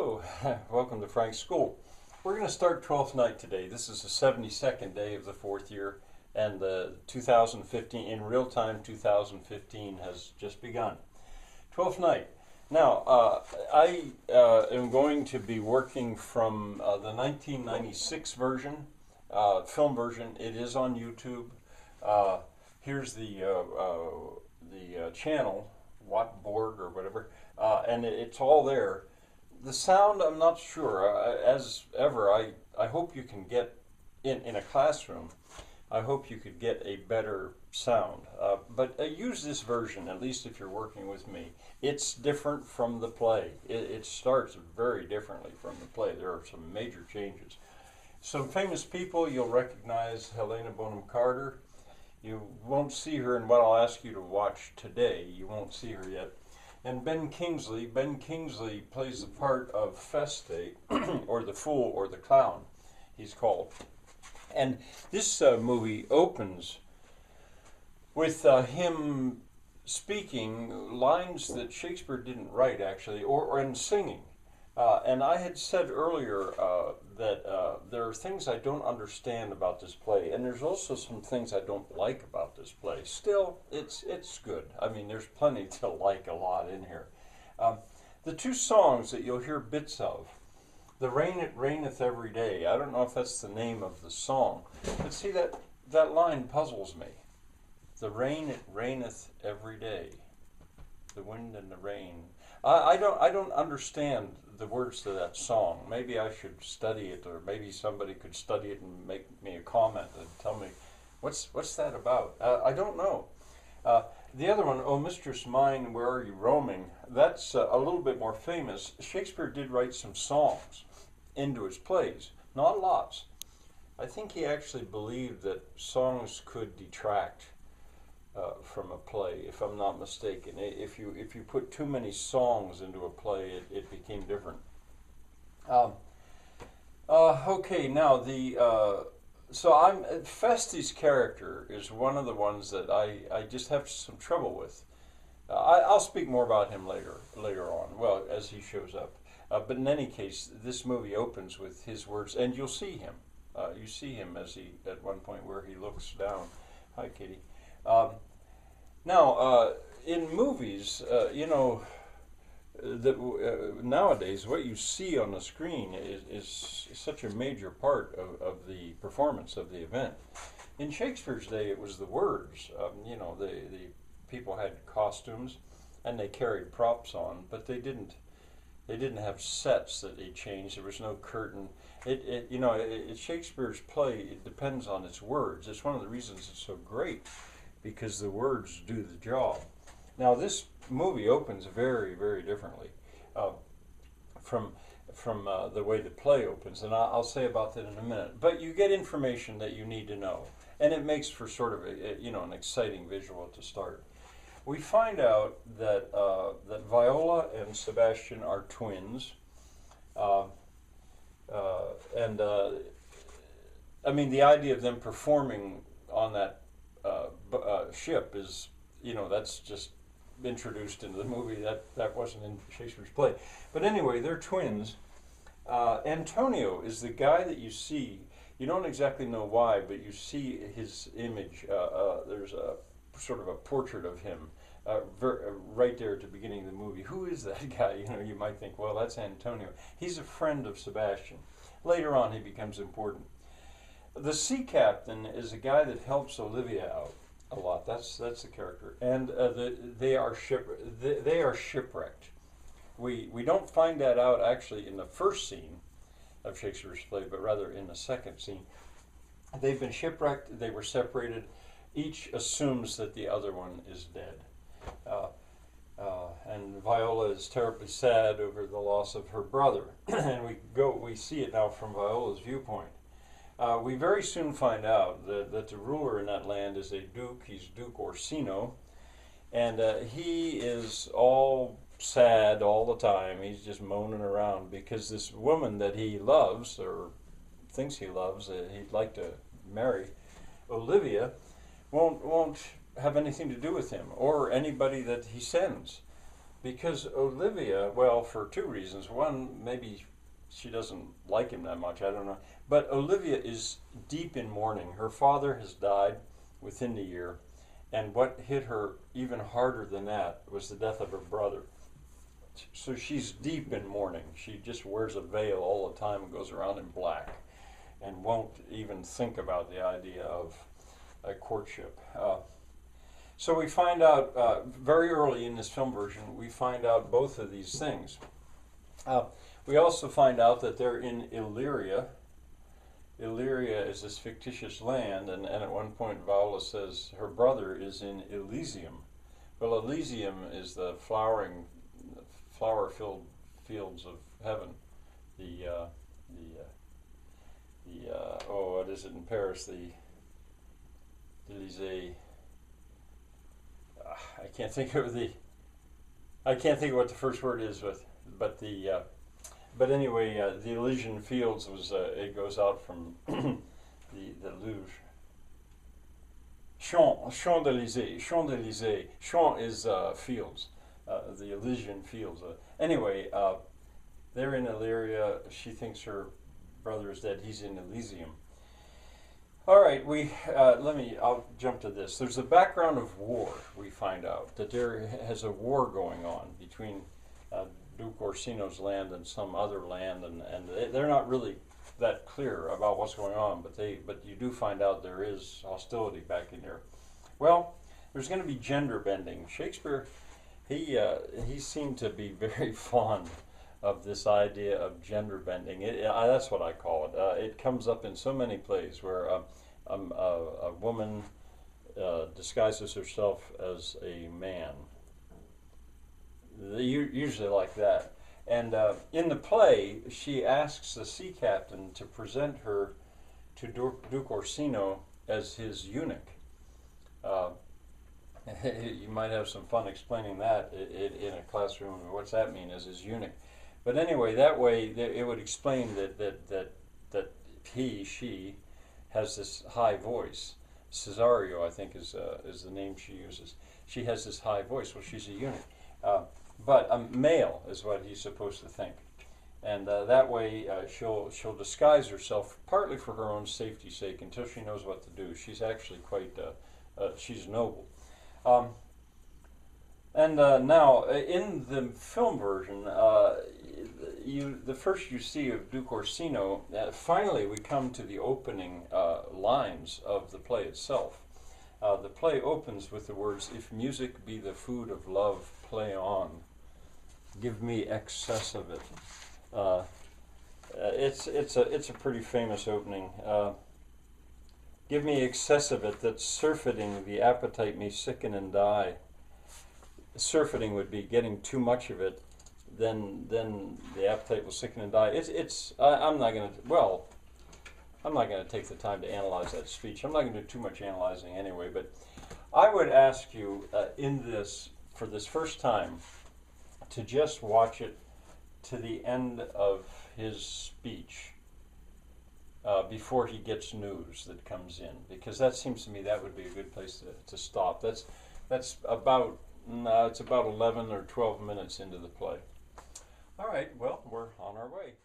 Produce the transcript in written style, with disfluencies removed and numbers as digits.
Hello, welcome to Frank's School. We're going to start 12th night today. This is the 72nd day of the fourth year, and the 2015, in real time, 2015 has just begun. 12th night. Now, I am going to be working from the 1996 version, film version. It is on YouTube. Here's the channel, Wattborg or whatever, and it's all there. The sound, I'm not sure. As ever, I hope you can get, in a classroom, I hope you could get a better sound. But use this version, at least if you're working with me. It's different from the play. It starts very differently from the play. There are some major changes. Some famous people you'll recognize: Helena Bonham Carter. You won't see her in what I'll ask you to watch today. You won't see her yet. And Ben Kingsley. Ben Kingsley plays the part of Feste, or the fool, or the clown, he's called. And this movie opens with him speaking lines that Shakespeare didn't write, actually, and singing. And I had said earlier that there are things I don't understand about this play, and there's also some things I don't like about this play. Still, it's good. I mean, there's plenty to like a lot in here. The two songs that you'll hear bits of, "The Rain It Raineth Every Day," I don't know if that's the name of the song, but see, that line puzzles me. The rain it raineth every day, the wind and the rain. I don't understand the words to that song. Maybe I should study it, or maybe somebody could study it and make me a comment and tell me what's that about. I don't know. The other one, "Oh Mistress Mine, Where Are You Roaming?" That's a little bit more famous. Shakespeare did write some songs into his plays, not lots. I think he actually believed that songs could detract from a play, if I'm not mistaken. If you put too many songs into a play, it became different. Okay, now Feste's character is one of the ones that I just have some trouble with. I'll speak more about him later on, well, as he shows up. But in any case, this movie opens with his words, and you'll see him. You see him as at one point where he looks down. Hi, Kitty. Now, in movies, nowadays what you see on the screen is such a major part of the performance of the event. In Shakespeare's day, it was the words. The people had costumes and they carried props on, but they didn't have sets that they changed. There was no curtain. Shakespeare's play, it depends on its words. It's one of the reasons it's so great, because the words do the job. Now, this movie opens very, very differently from the way the play opens, and I'll say about that in a minute. But you get information that you need to know, and it makes for sort of an exciting visual to start. We find out that Viola and Sebastian are twins, I mean, the idea of them performing on that ship is, that's just introduced into the movie. That wasn't in Shakespeare's play. But anyway, they're twins. Antonio is the guy that you see. You don't exactly know why, but you see his image. There's a sort of a portrait of him right there at the beginning of the movie. Who is that guy? You might think, well, that's Antonio. He's a friend of Sebastian. Later on, he becomes important. The sea captain is a guy that helps Olivia out a lot. That's the character, and they are shipwrecked. We don't find that out actually in the first scene of Shakespeare's play, but rather in the second scene. They've been shipwrecked. They were separated. Each assumes that the other one is dead, and Viola is terribly sad over the loss of her brother. And we see it now from Viola's viewpoint. We very soon find out that the ruler in that land is a duke. He's Duke Orsino, and he is all sad all the time. He's just moaning around because this woman that he loves, or thinks he loves, he'd like to marry, Olivia, won't have anything to do with him or anybody that he sends. Because Olivia, well, for two reasons. One, maybe she doesn't like him that much, I don't know. But Olivia is deep in mourning. Her father has died within the year, and what hit her even harder than that was the death of her brother. So she's deep in mourning. She just wears a veil all the time and goes around in black and won't even think about the idea of a courtship. So we find out very early in this film version, we find out both of these things. We also find out that they're in Illyria. Illyria is this fictitious land, and at one point Viola says her brother is in Elysium. Well, Elysium is the flower-filled fields of heaven. What is it in Paris? The Élysée. I can't think of what the first word is, but anyway, the Elysian Fields was it goes out from the Louvre. Champs-Élysées. Champs is fields. The Elysian Fields. Anyway, they're in Illyria. She thinks her brother is dead. He's in Elysium. All right, I'll jump to this. There's a background of war. We find out that there has a war going on between Duke Orsino's land and some other land, and they're not really that clear about what's going on, but you do find out there is hostility back in there. Well, there's going to be gender bending. Shakespeare, he seemed to be very fond of this idea of gender bending. That's what I call it. It comes up in so many plays where a woman disguises herself as a man. Usually like that. And in the play, she asks the sea captain to present her to Duke Orsino as his eunuch. You might have some fun explaining that in a classroom. What's that mean, as his eunuch? But anyway, that way it would explain that she has this high voice. Cesario, I think, is the name she uses. She has this high voice. Well, she's a eunuch. But a male is what he's supposed to think. And that way she'll disguise herself, partly for her own safety's sake, until she knows what to do. She's actually quite, she's noble. Now, in the film version, the first you see of Duke Orsino, finally we come to the opening lines of the play itself. The play opens with the words, "If music be the food of love, play on. Give me excess of it." It's a pretty famous opening. Give me excess of it, that surfeiting the appetite may sicken and die. Surfeiting would be getting too much of it, then the appetite will sicken and die. I'm not going to take the time to analyze that speech. I'm not going to do too much analyzing anyway, but I would ask you for this first time, to just watch it to the end of his speech before he gets news that comes in, because that seems to me that would be a good place to stop. It's about 11 or 12 minutes into the play. All right, well, we're on our way.